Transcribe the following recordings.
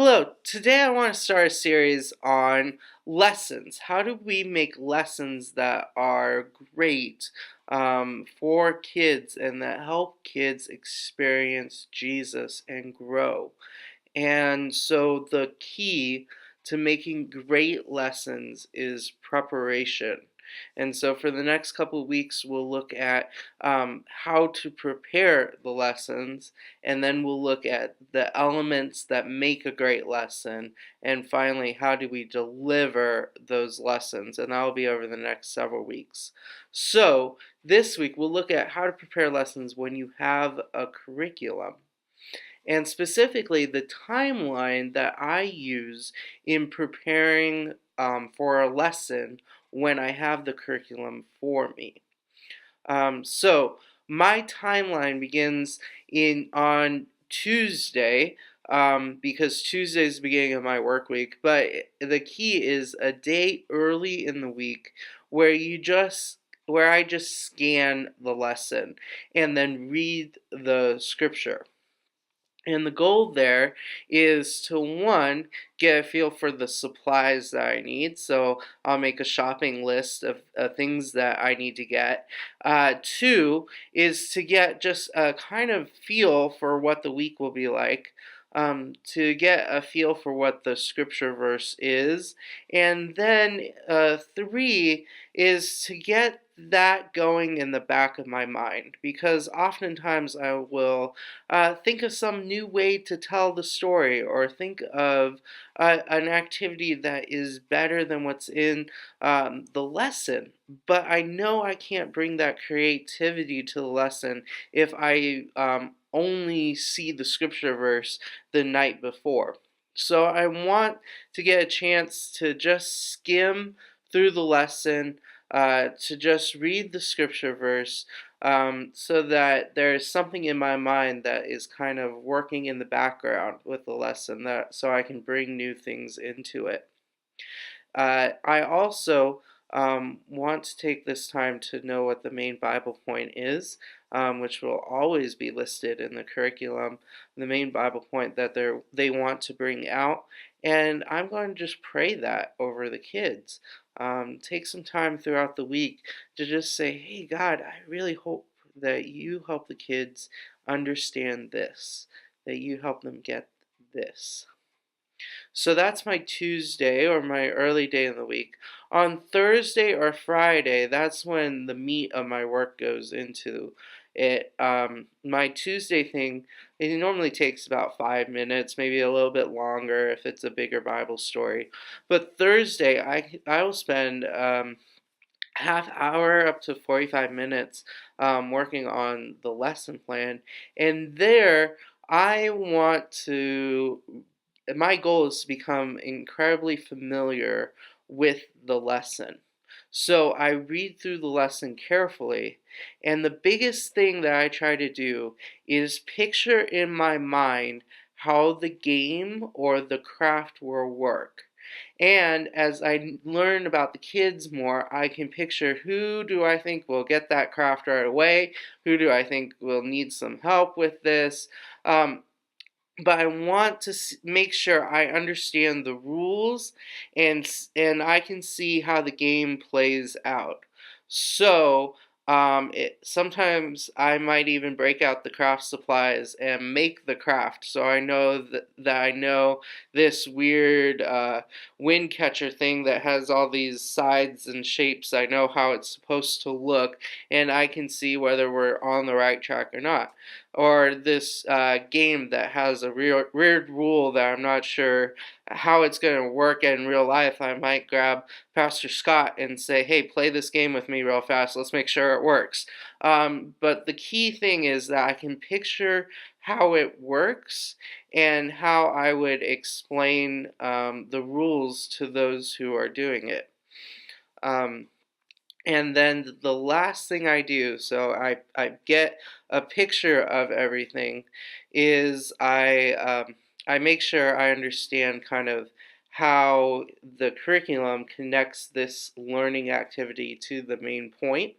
Hello, today I want to start a series on lessons. How do we make lessons that are great for kids and that help kids experience Jesus and grow? And so the key to making great lessons is preparation. And so for the next couple of weeks, we'll look at how to prepare the lessons, and then we'll look at the elements that make a great lesson, and finally, how do we deliver those lessons? And that'll be over the next several weeks. So this week, we'll look at how to prepare lessons when you have a curriculum, and specifically the timeline that I use in preparing for a lesson when I have the curriculum for me. So my timeline begins in on Tuesday, because Tuesday is the beginning of my work week. But the key is a day early in the week where I just scan the lesson and then read the scripture. And the goal there is to, one, get a feel for the supplies that I need. So I'll make a shopping list of things that I need to get. Two is to get just a kind of feel for what the week will be like. To get a feel for what the scripture verse is. And then three is to get that going in the back of my mind, because oftentimes I will think of some new way to tell the story, or think of an activity that is better than what's in the lesson. But I know I can't bring that creativity to the lesson if I only see the scripture verse the night before. So I want to get a chance to just skim through the lesson, to just read the scripture verse, so that there's something in my mind that is kind of working in the background with the lesson, that so I can bring new things into it. I also want to take this time to know what the main Bible point is, which will always be listed in the curriculum, the main Bible point that they want to bring out. And I'm going to just pray that over the kids. Take some time throughout the week to just say, hey, God, I really hope that you help the kids understand this, that you help them get this. So that's my Tuesday, or my early day in the week. On Thursday or Friday, that's when the meat of my work goes into it. My Tuesday thing, it normally takes about 5 minutes, maybe a little bit longer if it's a bigger Bible story. But Thursday, I will spend half hour up to 45 minutes working on the lesson plan, and there I want to my goal is to become incredibly familiar with the lesson. So I read through the lesson carefully, and the biggest thing that I try to do is picture in my mind how the game or the craft will work. And as I learn about the kids more, I can picture, who do I think will get that craft right away? Who do I think will need some help with this? But I want to make sure I understand the rules, and I can see how the game plays out. So sometimes I might even break out the craft supplies and make the craft, so I know that I know this weird wind catcher thing that has all these sides and shapes. I know how it's supposed to look, and I can see whether we're on the right track or not. Or this game that has a weird rule that I'm not sure how it's going to work in real life. I might grab Pastor Scott and say, hey, play this game with me real fast. Let's make sure it works. But the key thing is that I can picture how it works and how I would explain the rules to those who are doing it. And then the last thing I do, so I get a picture of everything, is I make sure I understand kind of how the curriculum connects this learning activity to the main point.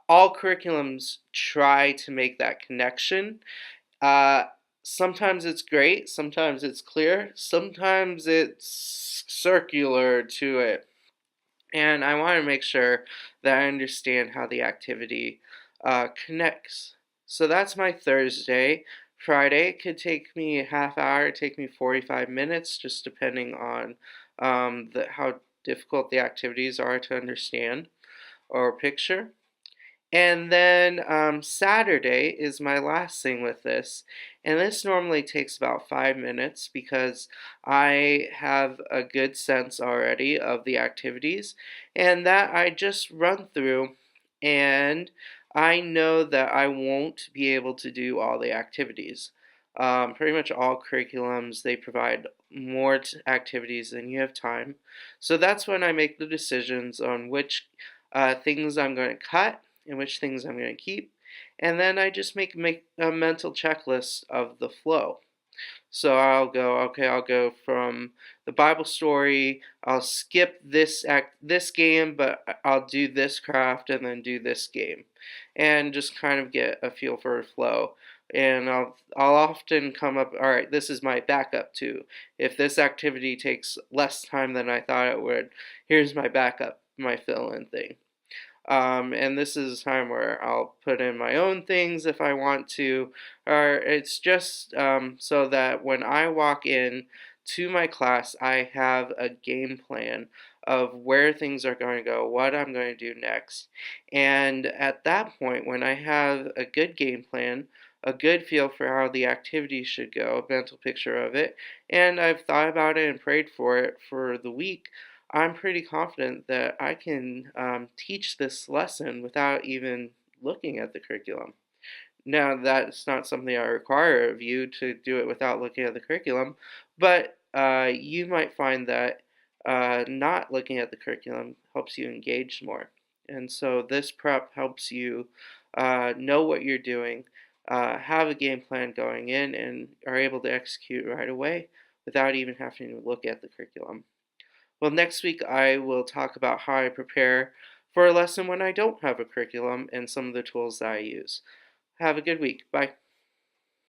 All curriculums try to make that connection. Uh, Sometimes it's great, sometimes it's clear, sometimes it's circular to it. And I want to make sure that I understand how the activity connects. So that's my Thursday. Friday could take me a half hour, take me 45 minutes, just depending on how difficult the activities are to understand or picture. And then Saturday is my last thing with this. And this normally takes about 5 minutes because I have a good sense already of the activities and that I just run through, and I know that I won't be able to do all the activities. Pretty much all curriculums, they provide more activities than you have time. So that's when I make the decisions on which things I'm going to cut and which things I'm going to keep. And then I just make a mental checklist of the flow. So I'll go from the Bible story, I'll skip this game, but I'll do this craft and then do this game. And just kind of get a feel for a flow. And I'll often come up, all right, this is my backup too. If this activity takes less time than I thought it would, here's my backup, my fill-in thing. And this is a time where I'll put in my own things if I want to, or it's just so that when I walk in to my class, I have a game plan of where things are going to go, what I'm going to do next. And at that point, when I have a good game plan, a good feel for how the activity should go, a mental picture of it, and I've thought about it and prayed for it for the week, I'm pretty confident that I can teach this lesson without even looking at the curriculum. Now, that's not something I require of you to do it without looking at the curriculum, but you might find that not looking at the curriculum helps you engage more. And so this prep helps you know what you're doing, have a game plan going in, and are able to execute right away without even having to look at the curriculum. Well, next week I will talk about how I prepare for a lesson when I don't have a curriculum and some of the tools that I use. Have a good week. Bye.